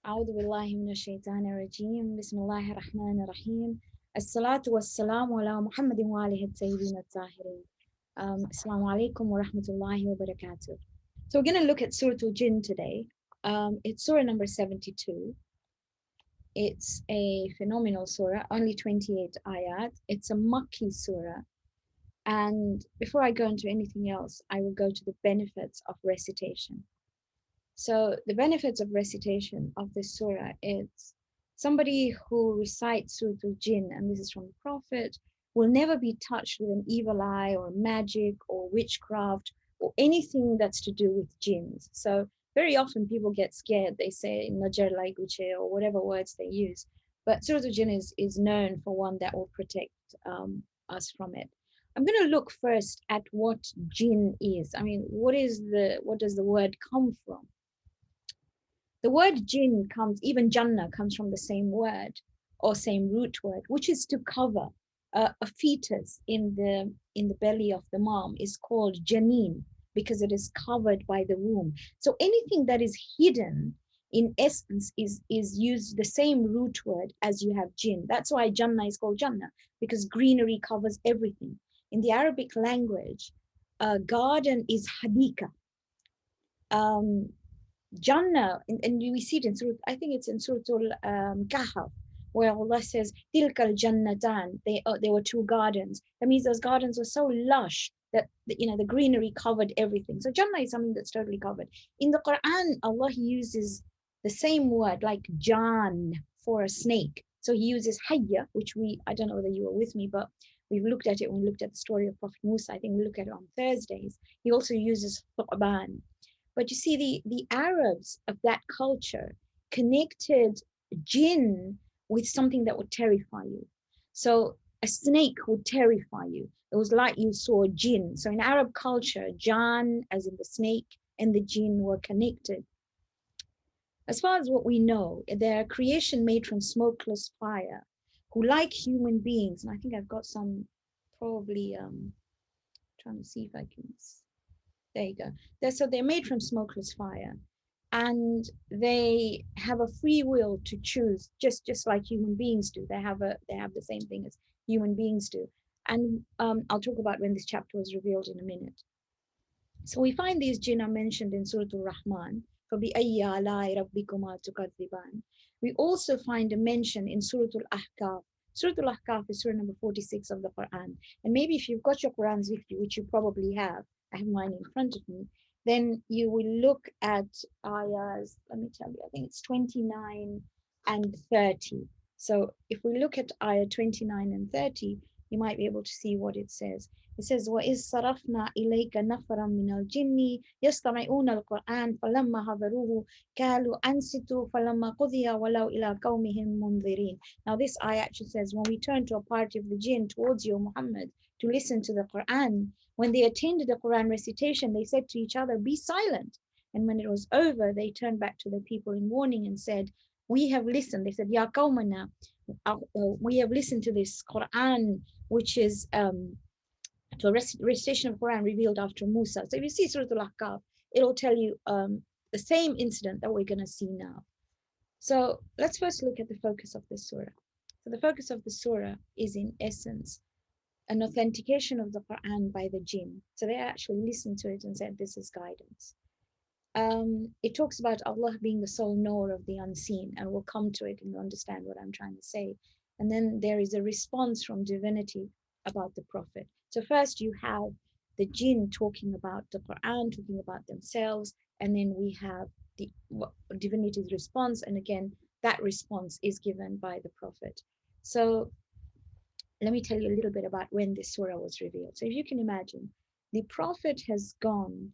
أعوذ بالله من الشيطان الرجيم بسم الله الرحمن الرحيم الصلاة والسلام على محمد وآله الطيبين الطاهرين Assalamu alaikum wa rahmatullahi wa barakatuh. So we're going to look at Surah Al-Jinn today. It's Surah number 72. It's a phenomenal surah, only 28 ayat. It's a Makki surah. And before I go into anything else, I will go to the benefits of recitation. So the benefits of recitation of this surah is somebody who recites Surah Al-Jinn, and this is from the Prophet, will never be touched with an evil eye or magic or witchcraft or anything that's to do with jinns. So very often people get scared. They say Najar language or whatever words they use. But Surah Al-Jinn is known for one that will protect us from it. I'm going to look first at what jinn is. I mean, what does the word come from? The word jinn comes, even Jannah comes from the same word or same root word, which is to cover. A fetus in the belly of the mom is called janeen because it is covered by the womb. So anything that is hidden in essence is used the same root word as you have jinn. That's why Jannah is called Jannah, because greenery covers everything. In the Arabic language, a garden is hadika. Jannah, and we see it in Surah, I think it's in Surah Al-Kahf, where Allah says, Tilkal Jannatan, there were two gardens. That means those gardens were so lush that the greenery covered everything. So Jannah is something that's totally covered. In the Quran, Allah uses the same word like Jan for a snake. So he uses Hayya, which I don't know whether you were with me, but we've looked at it when we looked at the story of Prophet Musa. I think we look at it on Thursdays. He also uses Thu'ban. But you see, the Arabs of that culture connected jinn with something that would terrify you. So a snake would terrify you. It was like you saw jinn. So in Arab culture, Jan, as in the snake, and the jinn were connected. As far as what we know, they're a creation made from smokeless fire, who, like human beings, and I think I've got some probably trying to see if I can. There you go. So they're made from smokeless fire, and they have a free will to choose, just like human beings do. They have the same thing as human beings do, and I'll talk about when this chapter was revealed in a minute. So we find these jinn are mentioned in Surah Al-Rahman. فَبِأَيِّ آلَاءِ رَبِّكُمَا تُكَذِّبَانِ. We also find a mention in Surah Al-Ahqaf. Surah Al-Ahqaf is Surah number 46 of the Quran. And maybe if you've got your Qurans with you, which you probably have, I have mine in front of me, then you will look at ayahs, let me tell you, I think it's 29 and 30. So if we look at ayah 29 and 30, you might be able to see what it says. It says, وَإِذْ صَرَفْنَا إِلَيْكَ نَفَرًا مِنَ الْجِنِّ يَسْتَمِعُونَ الْقُرْآنَ فَلَمَّا حَضَرُوهُ قَالُوا أَنصِتُوا فَلَمَّا قُضِيَ وَلَوْا إِلَىٰ قَوْمِهِمْ مُنذِرِينَ. Now this ayah actually says, when we turned to a party of the jinn towards you, Muhammad, to listen to the Qur'an, when they attended the Qur'an recitation, they said to each other, be silent. And when it was over, they turned back to the people in warning and said, we have listened. They said, Ya qawmana, we have listened to this Qur'an, which is to a recitation of Quran revealed after Musa. So if you see Surah Al-Ahqaf, it'll tell you the same incident that we're going to see now. So let's first look at the focus of this surah. So the focus of the surah is in essence an authentication of the Quran by the jinn. So they actually listened to it and said, this is guidance. It talks about Allah being the sole knower of the unseen, and we'll come to it and you'll understand what I'm trying to say. And then there is a response from divinity about the Prophet. So first you have the jinn talking about the Quran, talking about themselves, and then we have the divinity's response, and again that response is given by the Prophet. So let me tell you a little bit about when this surah was revealed. So if you can imagine, the Prophet has gone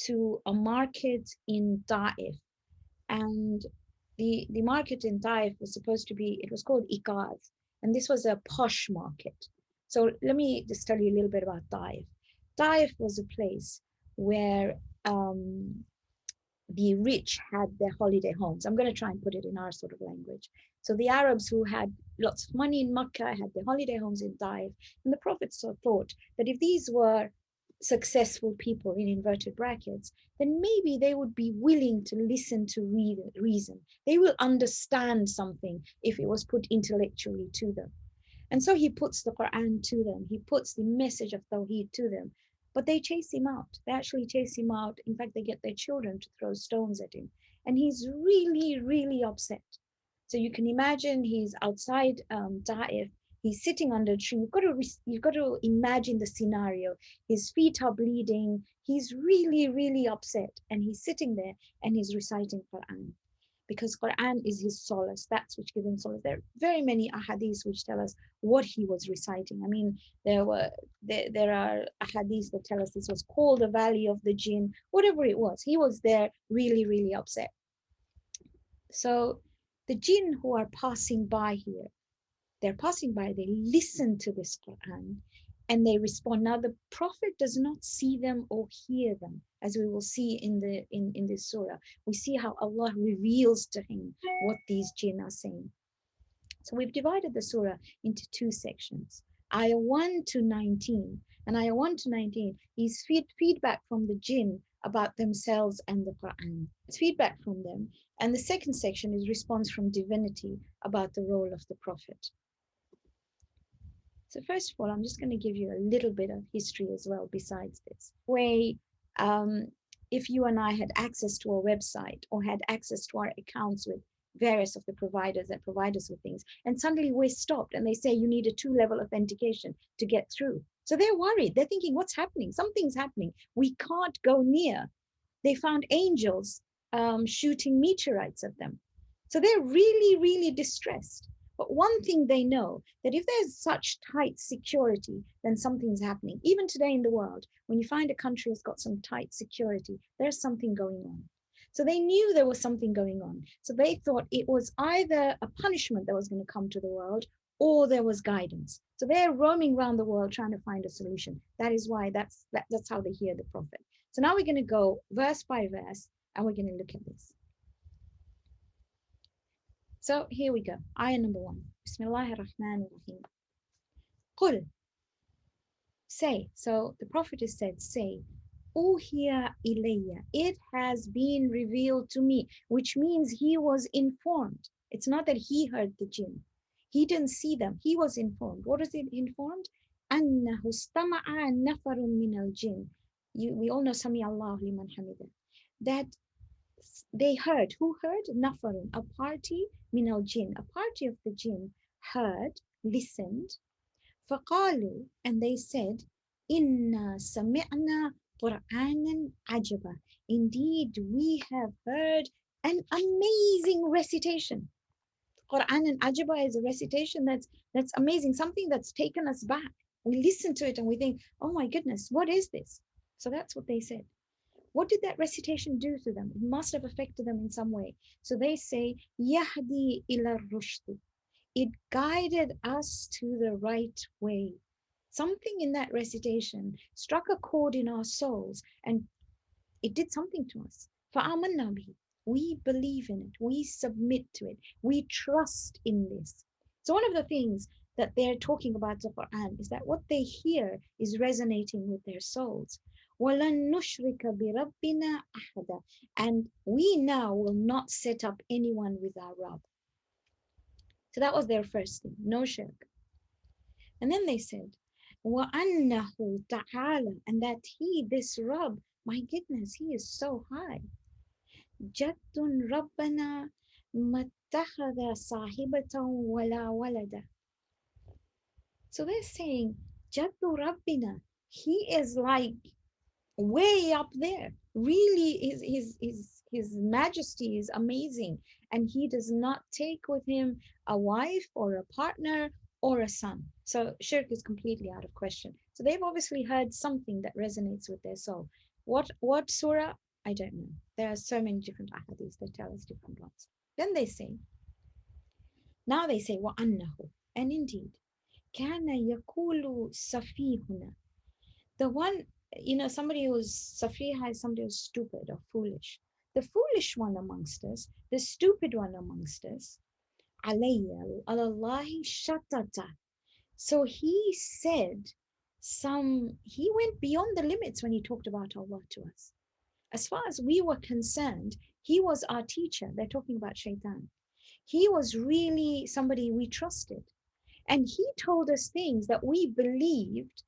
to a market in Taif, and the market in Taif was supposed to be, it was called Ikaz, and this was a posh market. So let me just tell you a little bit about Taif. Taif was a place where the rich had their holiday homes. I'm going to try and put it in our sort of language. So the Arabs who had lots of money in Makkah had their holiday homes in Taif, and the Prophet thought that if these were successful people in inverted brackets, then maybe they would be willing to listen to reason. They will understand something if it was put intellectually to them. And so he puts the Quran to them. He puts the message of Tawheed to them. But they chase him out. They actually chase him out. In fact, they get their children to throw stones at him. And he's really, really upset. So you can imagine he's outside Ta'if. He's sitting under a tree. You've got to imagine the scenario. His feet are bleeding. He's really, really upset. And he's sitting there and he's reciting Quran, because Quran is his solace. That's which gives him solace. There are very many ahadiths which tell us what he was reciting. I mean, there are ahadiths that tell us this was called the Valley of the Jinn, whatever it was. He was there really, really upset. So the jinn who are passing by here, they're passing by, they listen to this Quran and they respond. Now the Prophet does not see them or hear them, as we will see in this surah. We see how Allah reveals to him what these jinn are saying. So we've divided the surah into two sections. Ayah 1 to 19. And ayah 1 to 19 is feedback from the jinn about themselves and the Quran. It's feedback from them. And the second section is response from divinity about the role of the Prophet. So first of all, I'm just going to give you a little bit of history as well besides this. If you and I had access to a website or had access to our accounts with various of the providers that provide us with things, and suddenly we're stopped and they say you need a 2-level authentication to get through. So they're worried. They're thinking, what's happening? Something's happening. We can't go near. They found angels shooting meteorites at them. So they're really, really distressed. But one thing they know, that if there's such tight security, then something's happening. Even today in the world, when you find a country has got some tight security, there's something going on. So they knew there was something going on. So they thought it was either a punishment that was going to come to the world or there was guidance. So they're roaming around the world trying to find a solution. That is why that's how they hear the Prophet. So now we're going to go verse by verse and we're going to look at this. So here we go. Ayah number 1. Bismillahir Rahmanir Rahim. Qul. Say. So the Prophet has said, say. Uhiya ilayya. It has been revealed to me, which means he was informed. It's not that he heard the jinn. He didn't see them. He was informed. What is it informed? Annahu stama'a nafarun min al-jinn. We all know Sami Allahu liman hamida. That they heard. Who heard? Nafarun, a party min al-jinn. A party of the jinn heard, listened. فقالوا, and they said, Inna sami'na Qur'anan ajaba. Indeed, we have heard an amazing recitation. Qur'anan ajaba is a recitation that's amazing, something that's taken us back. We listen to it and we think, oh my goodness, what is this? So that's what they said. What did that recitation do to them? It must have affected them in some way. So they say, Yahdi ila rushd. It guided us to the right way. Something in that recitation struck a chord in our souls and it did something to us. فَآمَنَّا بِهِ. We believe in it. We submit to it. We trust in this. So one of the things that they're talking about the Quran is that what they hear is resonating with their souls. وَلَن نُشْرِكَ بِرَبِّنَا أَحَدًا. And we now will not set up anyone with our Rabb. So that was their first thing, no shirk. And then they said, وَأَنَّهُ تَعَالَى. And that he, this Rabb, my goodness, he is so high. جَدٌّ رَبَّنَا مَتَّخَذَ صَاحِبَةً وَلَا وَلَدًا. So they're saying, جَدُّ رَبِّنَا. He is like way up there. Really, his majesty is amazing. And he does not take with him a wife or a partner or a son. So shirk is completely out of question. So they've obviously heard something that resonates with their soul. What surah? I don't know. There are so many different ahadiths that tell us different ones. Then they say, وَأَنَّهُ. And indeed, كَانَ يَقُولُ سَفِيهُنَا. The one, somebody who's safiha is somebody who's stupid or foolish. The foolish one amongst us, the stupid one amongst us, alayya alallahi shatata. So he said He went beyond the limits when he talked about Allah to us. As far as we were concerned, he was our teacher. They're talking about Shaitan. He was really somebody we trusted. And he told us things that we believed,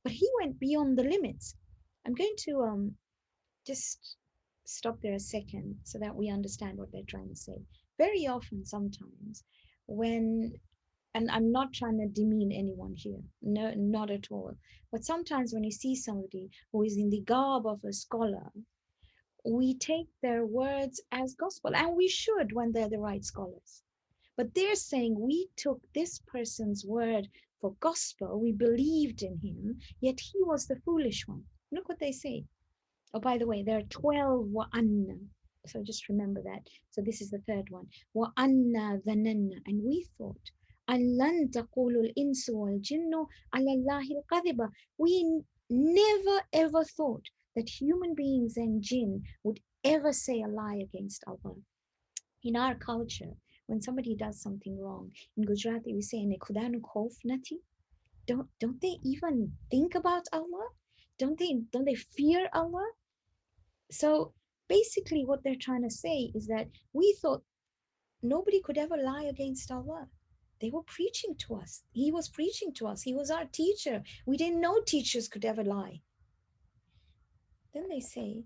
but he went beyond the limits. I'm going to just stop there a second so that we understand what they're trying to say. Very often, sometimes, when and I'm not trying to demean anyone here, no, not at all. But sometimes when you see somebody who is in the garb of a scholar, we take their words as gospel, and we should when they're the right scholars. But they're saying we took this person's word for gospel, we believed in him, yet he was the foolish one. Look what they say. Oh, by the way, there are 12 wa'anna. So just remember that. So this is the third one. Wa'anna dhananna. And we thought, أَلَّن تَقُولُ الْإِنسُ وَالْجِنُّ عَلَى اللَّهِ الْكَذِبَ. We never ever thought that human beings and jinn would ever say a lie against Allah. In our culture, when somebody does something wrong, in Gujarati we say, "Ne khudanu khauf nati." Don't they even think about Allah? Don't they fear Allah? So basically, what they're trying to say is that we thought nobody could ever lie against Allah. They were preaching to us. He was preaching to us. He was our teacher. We didn't know teachers could ever lie. Then they say,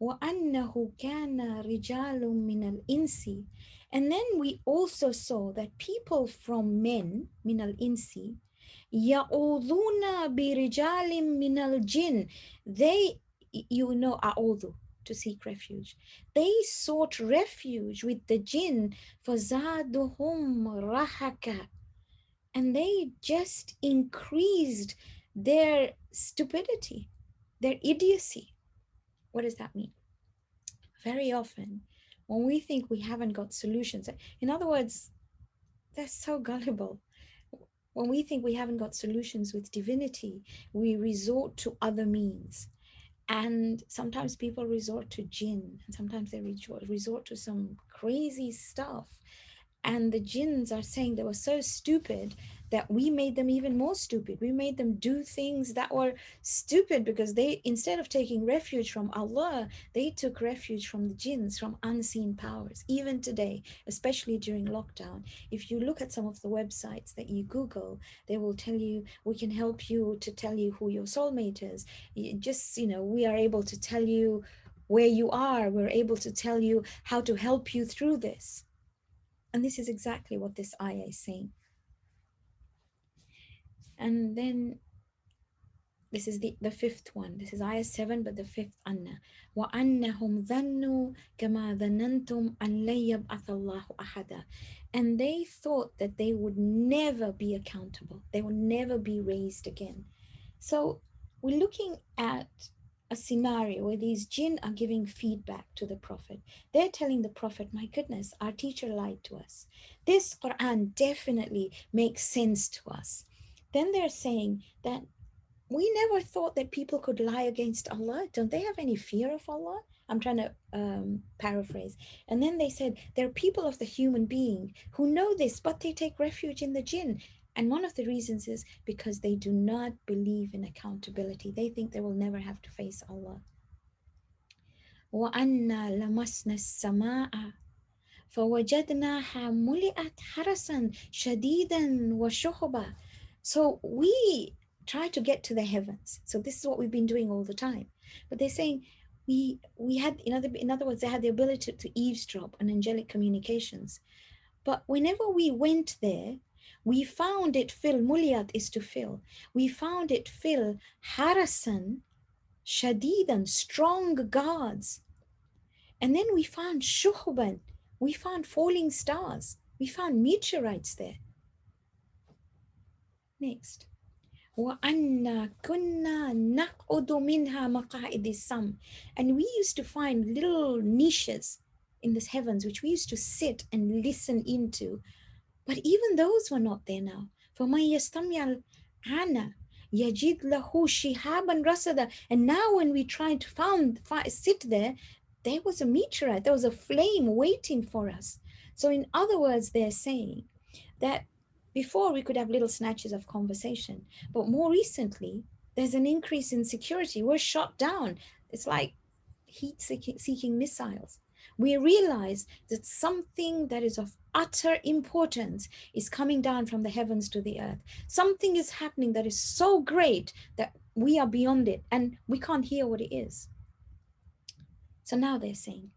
وَأَنَّهُ كَانَ رِجَالٌ مِنَ الْإِنسِ. And then we also saw that people from men, min al-insi, يَعُوذُونَ بِرِجَالٍ مِنَ الْجِنِّ. They, a'udhu, to seek refuge. They sought refuge with the jinn, فَزَادُهُمْ رَهَكَ. And they just increased their stupidity, their idiocy. What does that mean? Very often, when we think we haven't got solutions, in other words, they're so gullible. When we think we haven't got solutions with divinity, we resort to other means. And sometimes people resort to jinn, and sometimes they resort to some crazy stuff. And the jinns are saying they were so stupid that we made them even more stupid. We made them do things that were stupid because they, instead of taking refuge from Allah, they took refuge from the jinns, from unseen powers. Even today, especially during lockdown, if you look at some of the websites that you Google, they will tell you, we can help you to tell you who your soulmate is. We are able to tell you where you are. We're able to tell you how to help you through this. And this is exactly what this ayah is saying. And then this is the fifth one. This is ayah 7, but the fifth anna. وَأَنَّهُمْ ظَنُّوا كَمَا ظَنَنْتُمْ أَنْ لَن يَبْعَثَ اللَّهُ أَحَدًا. And they thought that they would never be accountable. They would never be raised again. So we're looking at a scenario where these jinn are giving feedback to the Prophet. They're telling the Prophet, my goodness, our teacher lied to us. This Qur'an definitely makes sense to us. Then they're saying that we never thought that people could lie against Allah. Don't they have any fear of Allah? I'm trying to paraphrase. And then they said, there are people of the human being who know this, but they take refuge in the jinn. And one of the reasons is because they do not believe in accountability. They think they will never have to face Allah. وَأَنَّا لَمَسْنَا السَّمَاءَ فَوَجَدْنَاهَا مُلِئَتْ حَرَسًا شَدِيدًا وَشُهُبًا. So we try to get to the heavens. So this is what we've been doing all the time. But they're saying we had, in other words, they had the ability to eavesdrop on angelic communications. But whenever we went there, we found it fill. Muliyat is to fill. We found it fill harasan, shadidan, strong guards. And then we found shuhuban. We found falling stars. We found meteorites there. Next. وَأَنَّا كُنَّا نَقْعُدُ مِنْهَا مَقَاعِدِ السَّمْعِ. And we used to find little niches in the heavens which we used to sit and listen into. But even those were not there now. فَمَنْ يَسْتَمِعَ الْآنَ يَجِدْ لَهُ شِهَابًا رَصَدًا. And now when we tried to sit there was a meteorite, there was a flame waiting for us. So in other words, they're saying that Before, we could have little snatches of conversation, but more recently, there's an increase in security. We're shot down. It's like heat seeking missiles. We realize that something that is of utter importance is coming down from the heavens to the earth. Something is happening that is so great that we are beyond it and we can't hear what it is. So now they're saying,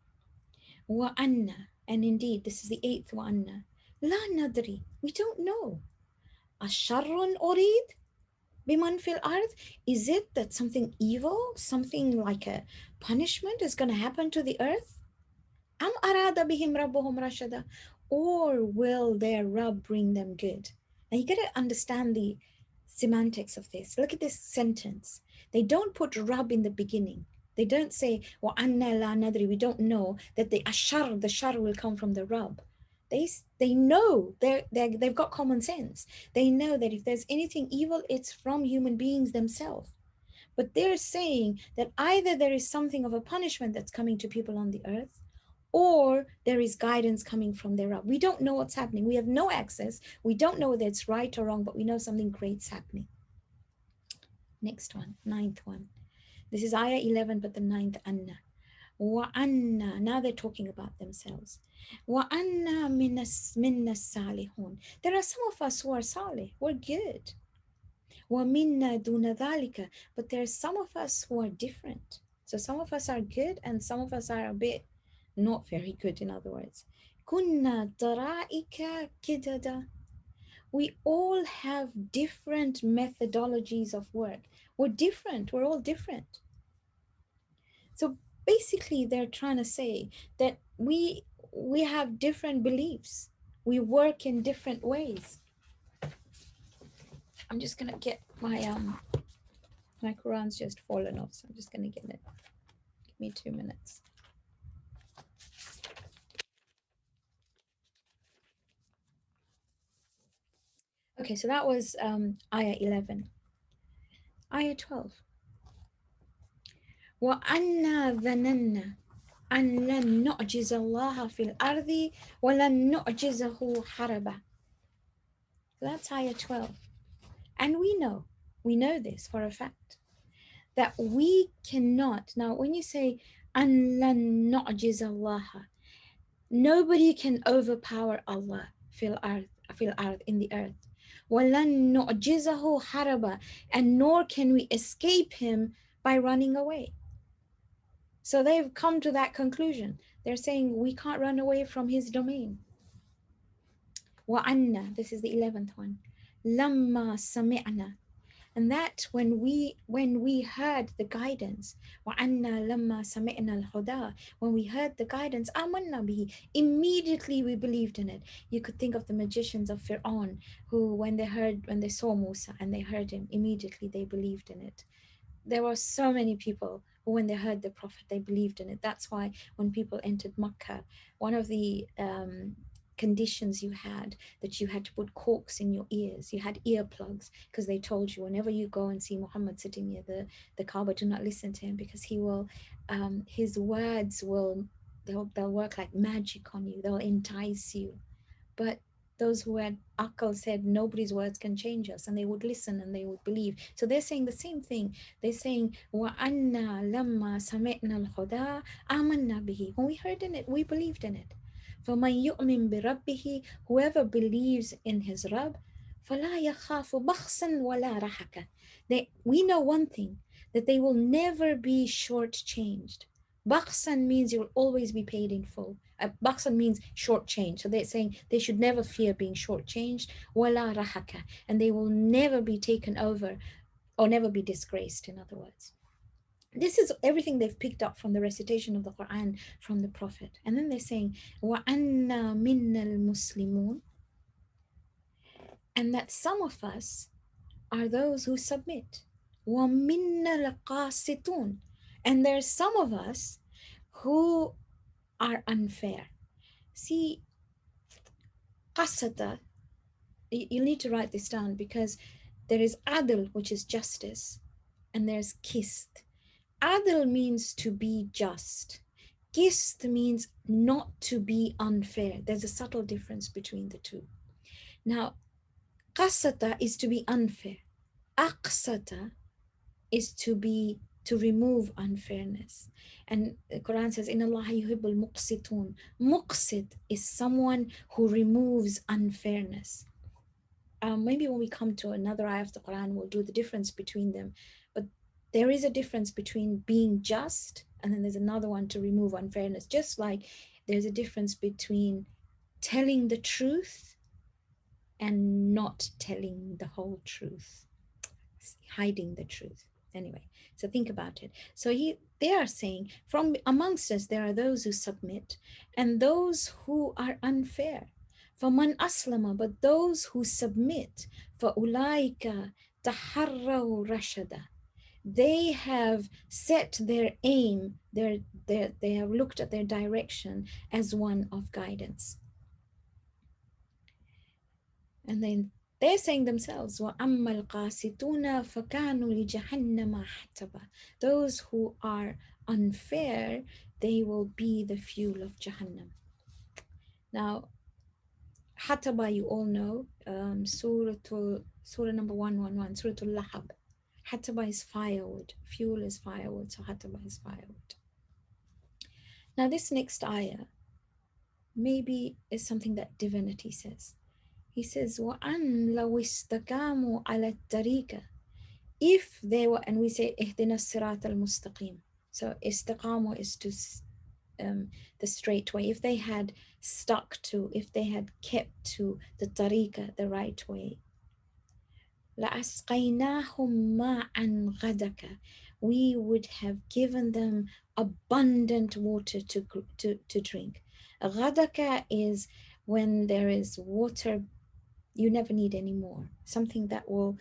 wa anna, and indeed, this is the eighth wa anna. La nadri, we don't know. Asharrun orid biman fil ard? Is it that something evil, something like a punishment is going to happen to the earth? Am arada bihim rabbuhum rashada? Or will their Rabb bring them good? Now you got to understand the semantics of this. Look at this sentence. They don't put Rabb in the beginning. They don't say, wa anna la nadri, we don't know that the shar will come from the Rabb. They know, they've got common sense. They know that if there's anything evil, it's from human beings themselves. But they're saying that either there is something of a punishment that's coming to people on the earth, or there is guidance coming from their Rabb. We don't know what's happening. We have no access. We don't know whether it's right or wrong, but we know something great's happening. Next one, ninth one. This is ayah 11, but the ninth anna. Wa anna. Now they're talking about themselves. Wa anna minna salihun. There are some of us who are salih. We're good. Wa minna duna dhalika. But there are some of us who are different. So some of us are good and some of us are a bit not very good, in other words. Kunna tara'ika kidada. We all have different methodologies of work. We're different. We're all different. So basically, they're trying to say that we have different beliefs. We work in different ways. I'm just gonna get my Qur'an's just fallen off, so I'm just gonna get it. Give me 2 minutes. Okay, so that was ayah 11. Ayah 12. وَأَنَّا ظَنَنَّا أَن لَن نُعْجِزَ اللَّهَ فِي الْأَرْضِ وَلَن نُعْجِزَهُ حَرَبًا. That's ayah 12. And we know this for a fact, that we cannot. Now, when you say أَن لَن نُعْجِزَ اللَّهَ, nobody can overpower Allah fil ard, in the earth. وَلَن نُعْجِزَهُ حَرَبًا, and nor can we escape him by running away. So they've come to that conclusion. They're saying we can't run away from his domain. وَأَنَّا, this is the 11th one. لَمَّا سَمِعْنَا, and that when we heard the guidance, وَأَنَّا لَمَّا سَمِعْنَا الْهُدَى, when we heard the guidance, آمَنَّا بِهِ, immediately we believed in it. You could think of the magicians of Fir'aun, who when they saw Musa and they heard him, immediately they believed in it. There were so many people who, when they heard the Prophet, they believed in it. That's why when people entered Makkah, one of the conditions you had, that you had to put corks in your ears. You had earplugs, because they told you whenever you go and see Muhammad sitting near the Kaaba, do not listen to him, because he will, his words will, they'll work like magic on you. They'll entice you. But those who had Akal said nobody's words can change us, and they would listen and they would believe. So they're saying the same thing. They're saying, وَأَنَّا لَمَّا سَمِعْنَا الْهُدَى آمَنَّا بِهِ. When we heard in it, we believed in it. فَمَنْ يُؤْمِنْ بِرَبِّهِ, whoever believes in his Rabb, فَلَا يَخَافُ بَخْسًا وَلَا رَحَكًا. We know one thing, that they will never be shortchanged. Bakhsan means you'll always be paid in full. Bakhsan means shortchanged. So they're saying they should never fear being shortchanged. Wala rahaka, and they will never be taken over or never be disgraced, in other words. This is everything they've picked up from the recitation of the Qur'an from the Prophet. And then they're saying, وَأَنَّا مِنَّا الْمُسْلِمُونَ, and that some of us are those who submit. وَمِنَّا الْقَاسِطُونَ, and there's some of us who are unfair. See, qasata, you need to write this down, because there is adl, which is justice, and there's kist. Adl means to be just. Kist means not to be unfair. There's a subtle difference between the two. Now, Qasata is to be unfair. Aqsata is to remove unfairness. And the Quran says, Inna Allah yuhibbul muqsitun. Muqsit is someone who removes unfairness. Maybe when we come to another ayah of the Quran, we'll do the difference between them. But there is a difference between being just, and then there's another one to remove unfairness. Just like there's a difference between telling the truth and not telling the whole truth, hiding the truth. Anyway, so think about it. So they are saying, from amongst us there are those who submit and those who are unfair. فَمَنْ أَسْلَمَ, but those who submit, فَأُولَٰئِكَ تَحَرَّوْا رَشَدًا, they have set their aim, they have looked at their direction as one of guidance. And then they're saying themselves, وَأَمَّا الْقَاسِطُونَ فَكَانُوا لِجَهَنَّمَ حَطَبًا, those who are unfair, they will be the fuel of Jahannam. Now, Hataba, you all know, Surah number 111, Surah Al-Lahab. Hataba is firewood, fuel is firewood, so Hataba is firewood. Now this next ayah maybe is something that divinity says. He says, وَأَنْ لَوْ اسْتَقَامُوا عَلَى الطَّرِيقَ, if they were, and we say, اهْدِنَا الصِّرَاطَ الْمُسْتَقِيمِ. So istiqamu is to the straight way. If they had stuck to, if they had kept to the tariqa, the right way, لَأَسْقَيْنَاهُمْ مَاءً غَدَقًا, we would have given them abundant water to drink. غَدَقًا is when there is water, you never need any more. Something that will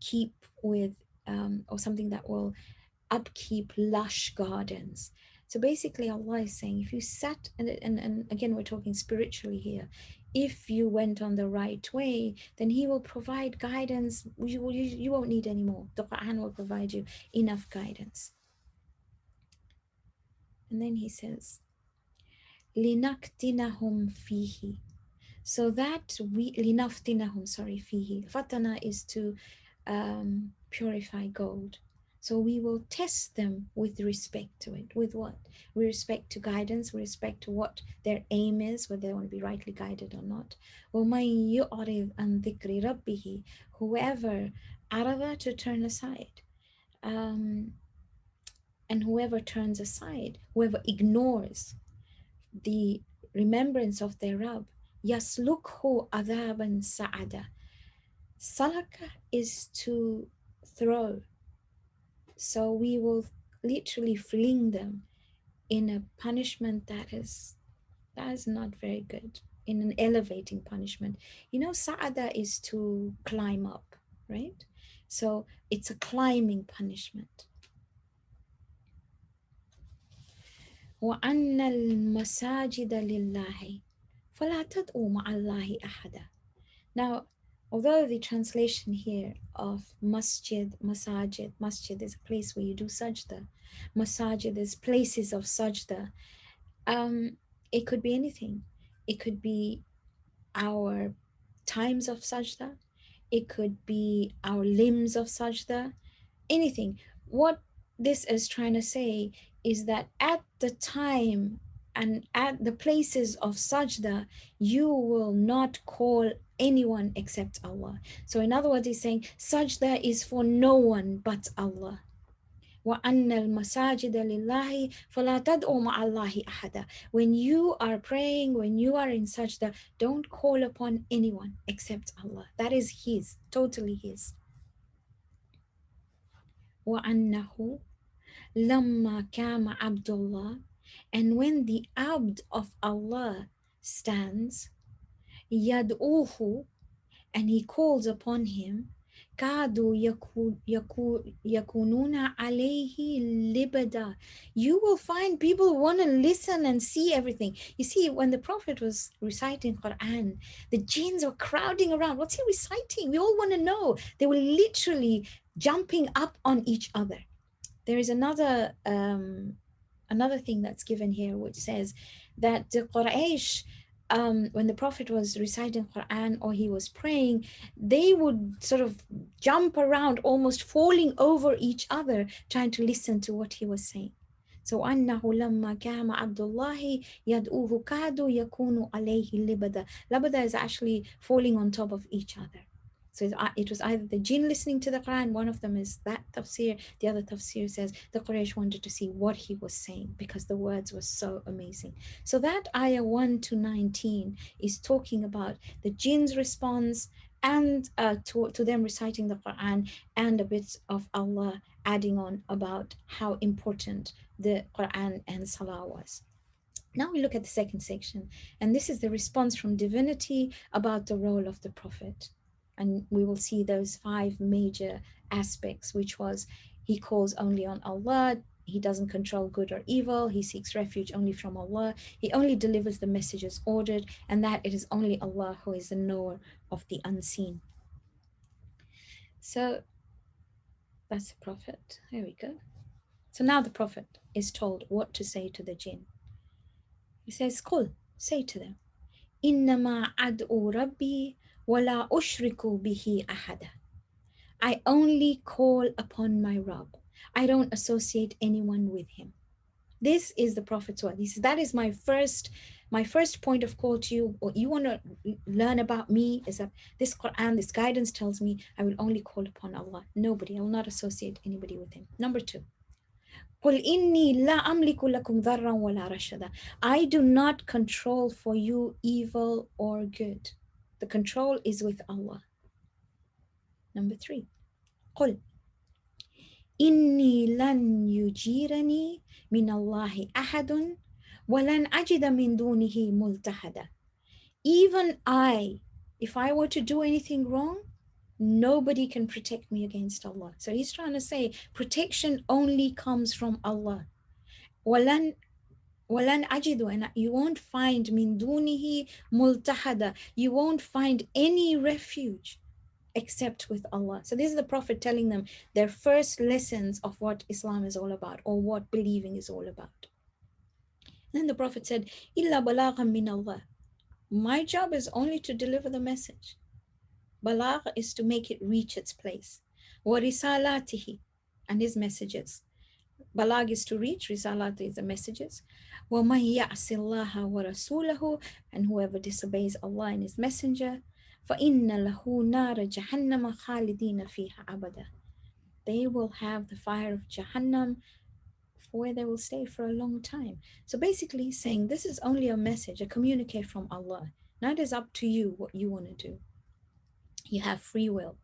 keep with, or something that will upkeep lush gardens. So basically Allah is saying, if you sat, and again we're talking spiritually here, if you went on the right way, then He will provide guidance. You won't need any more. The Qur'an will provide you enough guidance. And then He says, لِنَكْتِنَهُمْ فِيهِ, so that we, لِنَفْتِنَهُمْ, sorry, فِيهِ. Fatana is to purify gold. So we will test them with respect to it. With what? With respect to guidance, with respect to what their aim is, whether they want to be rightly guided or not. وَمَنْ يُعْرِضْ عَنْ ذِكْرِ رَبِّهِ, whoever, arada, to turn aside. And whoever turns aside, whoever ignores the remembrance of their Rabb, يَسْلُكْهُ عَذَابًا سَعَدًا. Salaka is to throw. So we will literally fling them in a punishment that is not very good, in an elevating punishment. You know, Sa'ada is to climb up, right? So it's a climbing punishment. وَأَنَّ الْمَسَاجِدَ لِلَّهِ فَلَا تَدْعُوا مَعَ اللَّهِ أَحَدًا. Now, although the translation here of masjid is a place where you do sajda, masajid is places of sajda, it could be anything. It could be our times of sajda, it could be our limbs of sajda, anything. What this is trying to say is that at the time and at the places of sajda, you will not call anyone except Allah. So in other words, he's saying sajda is for no one but Allah. وَأَنَّ الْمَسَاجِدَ لِلَّهِ فَلَا تَدْعُوا مَعَ اللَّهِ أَحَدًا. When you are praying, when you are in sajda, don't call upon anyone except Allah. That is His, totally His. وَأَنَّهُ لَمَّا كَامَ عَبْدُ اللَّهِ, and when the abd of Allah stands, يَدْعُوهُ, and he calls upon him, كَادُوا يَكُونُونَ عَلَيْهِ لِبَدًا, you will find people want to listen and see everything. You see, when the Prophet was reciting Qur'an, the jinns were crowding around. What's he reciting? We all want to know. They were literally jumping up on each other. There is another thing that's given here, which says that the Quraysh when the Prophet was reciting Quran or he was praying, they would sort of jump around, almost falling over each other, trying to listen to what he was saying. So أنه لما كان عبد الله يدعوه كادوا يكونوا عليه لبدا. Labada is actually falling on top of each other. So it was either the jinn listening to the Quran, one of them is that tafsir, the other tafsir says the Quraysh wanted to see what he was saying because the words were so amazing. So that ayah 1 to 19 is talking about the jinn's response and to them reciting the Quran, and a bit of Allah adding on about how important the Quran and Salah was. Now we look at the second section, and this is the response from divinity about the role of the Prophet. And we will see those 5 major aspects, which was he calls only on Allah, he doesn't control good or evil, he seeks refuge only from Allah, he only delivers the messages ordered, and that it is only Allah who is the knower of the unseen. So that's the Prophet. There we go. So now the Prophet is told what to say to the jinn. He says, Qul, say to them, إنما أدعو ربي ولا أشرك به أحدا. I only call upon my Rabb. I don't associate anyone with him. This is the Prophet's word. He says, that is my first point of call to you. What you want to learn about me is that this Quran, this guidance tells me I will only call upon Allah. Nobody. I will not associate anybody with him. Number 2. قُلْ إِنِّي لَا أَمْلِكُ لَكُمْ ضَرًّا وَلَا رَشَدًا. I do not control for you evil or good. The control is with Allah. Number 3. قُلْ إِنِّي لَنْ يُجِيرَنِي مِنَ اللَّهِ أَحَدٌ وَلَنْ أَجِدَ مِنْ دُونِهِ مُلْتَحَدًا. Even I, if I were to do anything wrong, nobody can protect me against Allah. So he's trying to say protection only comes from Allah. وَلَنْ أَجِدُ, and you won't find مِن دُونِهِ مُلْتَحَدًا. You won't find any refuge except with Allah. So this is the Prophet telling them their first lessons of what Islam is all about, or what believing is all about. And then the Prophet said, إِلَّا بَلَاغًا مِنَ اللَّهِ. My job is only to deliver the message. Balagh is to make it reach its place. وَرِسَالَاتِهِ, and his messages. Balagh is to reach, risalat is the messages. وَمَنْ يَعْصِ اللَّهَ وَرَسُولَهُ, and whoever disobeys Allah and his messenger, فَإِنَّ لَهُ نَارَ جَهَنَّمَ خَالِدِينَ فِيهَا أَبَدًا. They will have the fire of Jahannam where they will stay for a long time. So basically he's saying this is only a message, a communique from Allah. Now it is up to you what you want to do. You have free will.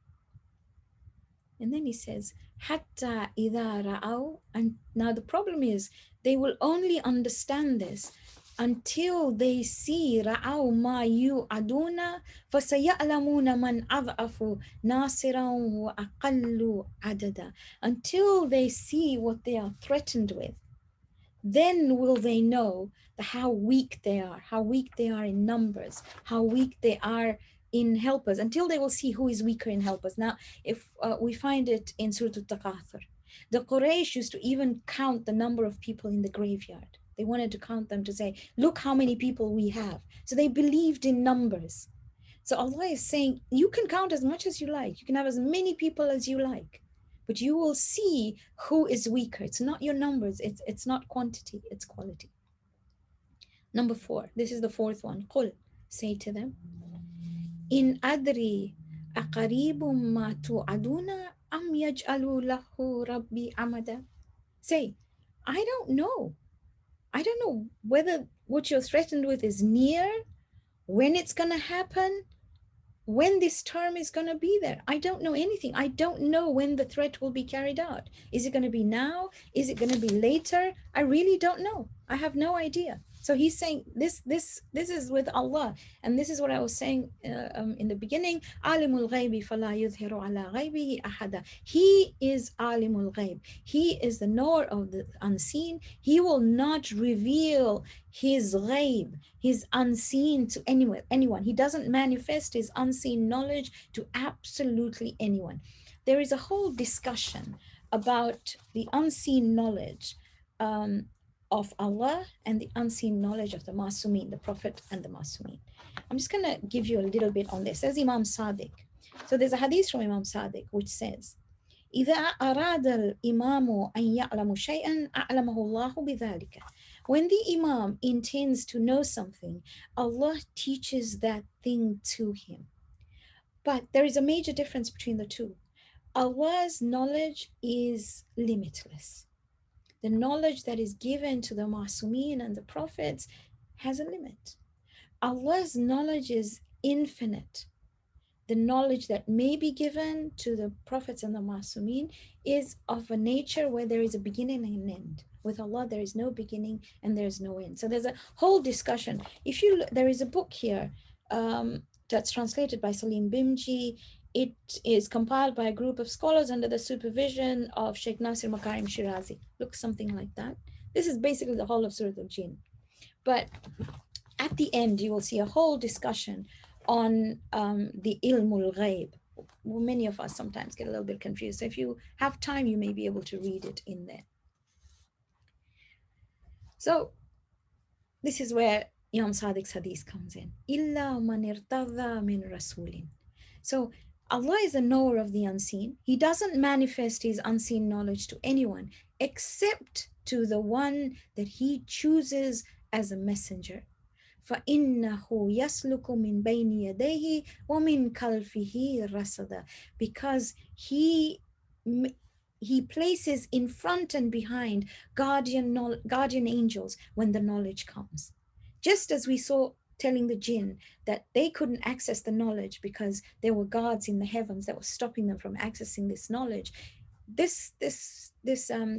And then he says, Hatta idha ra'aw. And now the problem is they will only understand this until they see ra'aw ma yu'aduna fasaya'lamuna man ad'afu nasiran wa aqallu adada. Until they see what they are threatened with, then will they know how weak they are in numbers, how weak they are in helpers, until they will see who is weaker in helpers. Now, if we find it in Surah Al-Takathur, the Quraysh used to even count the number of people in the graveyard. They wanted to count them to say, look how many people we have. So they believed in numbers. So Allah is saying, you can count as much as you like. You can have as many people as you like. But you will see who is weaker. It's not your numbers. It's not quantity. It's quality. Number 4. This is the 4th one. قُلْ, say to them, إِنْ أَدْرِي أَقَرِيبٌ مَا تُوعَدُونَ أَمْ يَجْعَلُ لَهُ رَبِّي أَمَدًا. Say, I don't know. I don't know whether what you're threatened with is near, when it's going to happen, when this term is going to be there. I don't know anything. I don't know when the threat will be carried out. Is it going to be now? Is it going to be later? I really don't know. I have no idea. So he's saying this is with Allah, and this is what I was saying in the beginning. Alimul ghaybi fala yuzhiru ala ghaybihi ahada. He is alimul ghayb. He is the knower of the unseen. He will not reveal his ghayb, his unseen, to anyone. He doesn't manifest his unseen knowledge to absolutely anyone. There is a whole discussion about the unseen knowledge of Allah and the unseen knowledge of the Masumin, the Prophet and the Masumin. I'm just going to give you a little bit on this. There's Imam Sadiq. So there's a hadith from Imam Sadiq which says, إذا أراد الإمام أن يعلم شيئا أعلمه الله بذلك. When the Imam intends to know something, Allah teaches that thing to him. But there is a major difference between the two. Allah's knowledge is limitless. The knowledge that is given to the Masumin and the prophets has a limit. Allah's knowledge is infinite. The knowledge that may be given to the prophets and the Masumin is of a nature where there is a beginning and an end. With Allah, there is no beginning and there is no end. So there's a whole discussion. There is a book here that's translated by Salim Bimji. It is compiled by a group of scholars under the supervision of Sheikh Nasir Makarim Shirazi. Looks something like that. This is basically the whole of Surah al-Jinn. But at the end, you will see a whole discussion on the ilmul ghaib. Many of us sometimes get a little bit confused. So if you have time, you may be able to read it in there. So this is where Imam Sadiq's hadith comes in. Illa man irtadha min rasulin. So Allah is the knower of the unseen. He doesn't manifest his unseen knowledge to anyone except to the one that he chooses as a messenger. فَإِنَّهُ يَسْلُكُ مِنْ بَيْنِ يَدَيْهِ وَمِنْ كَلْفِهِ رَصَدًا. Because he places in front and behind guardian angels when the knowledge comes. Just as we saw telling the jinn that they couldn't access the knowledge because there were guards in the heavens that were stopping them from accessing this knowledge. This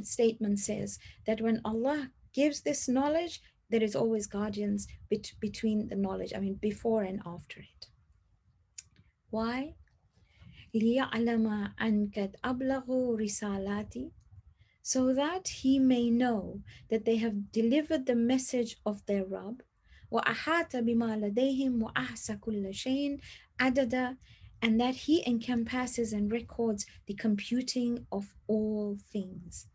statement says that when Allah gives this knowledge, there is always guardians between the knowledge, before and after it. Why? لِيَعْلَمَ أَنْ قَدْ أَبْلَغُوا رِسَالَاتِ. So that he may know that they have delivered the message of their Rabb. وَأَحَاطَ بِمَا لَدَيْهِمْ وَأَحْصَى كُلَّ شَيْءٍ عَدَدًا. And that he encompasses and records the computing of all things.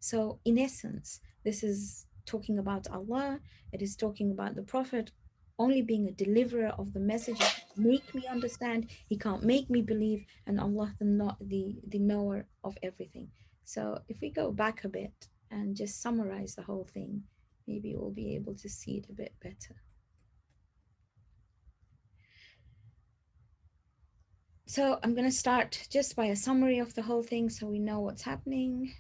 So in essence, this is talking about Allah. It is talking about the Prophet only being a deliverer of the message. He can't make me understand. He can't make me believe. And Allah, the knower of everything. So if we go back a bit and just summarize the whole thing, maybe we'll be able to see it a bit better. So I'm going to start just by a summary of the whole thing so we know what's happening.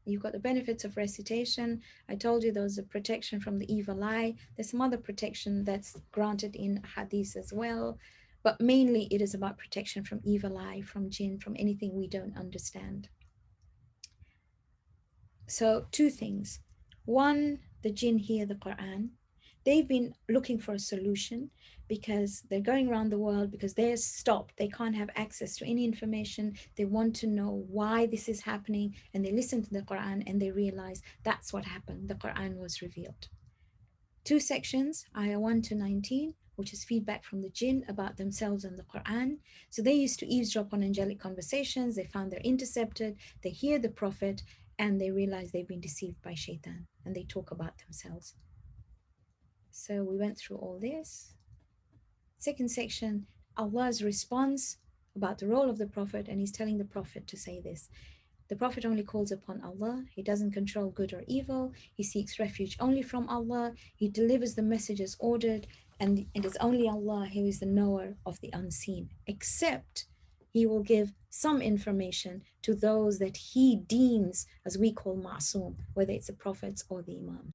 You've got the benefits of recitation. I told you there was a protection from the evil eye. There's some other protection that's granted in hadith as well. But mainly it is about protection from evil eye, from jinn, from anything we don't understand. So two things. One, the jinn hear the Qur'an. They've been looking for a solution because they're going around the world because they're stopped. They can't have access to any information. They want to know why this is happening, and they listen to the Qur'an and they realize that's what happened. The Qur'an was revealed. Two sections, ayah 1 to 19, which is feedback from the jinn about themselves and the Qur'an. So they used to eavesdrop on angelic conversations. They found they're intercepted. They hear the Prophet and they realize they've been deceived by shaitan, and they talk about themselves. So we went through all this. Second section, Allah's response about the role of the Prophet, and he's telling the Prophet to say this. The Prophet only calls upon Allah. He doesn't control good or evil. He seeks refuge only from Allah. He delivers the messages ordered, and it is only Allah who is the knower of the unseen, except he will give some information to those that he deems, as we call ma'soom, whether it's the prophets or the imams.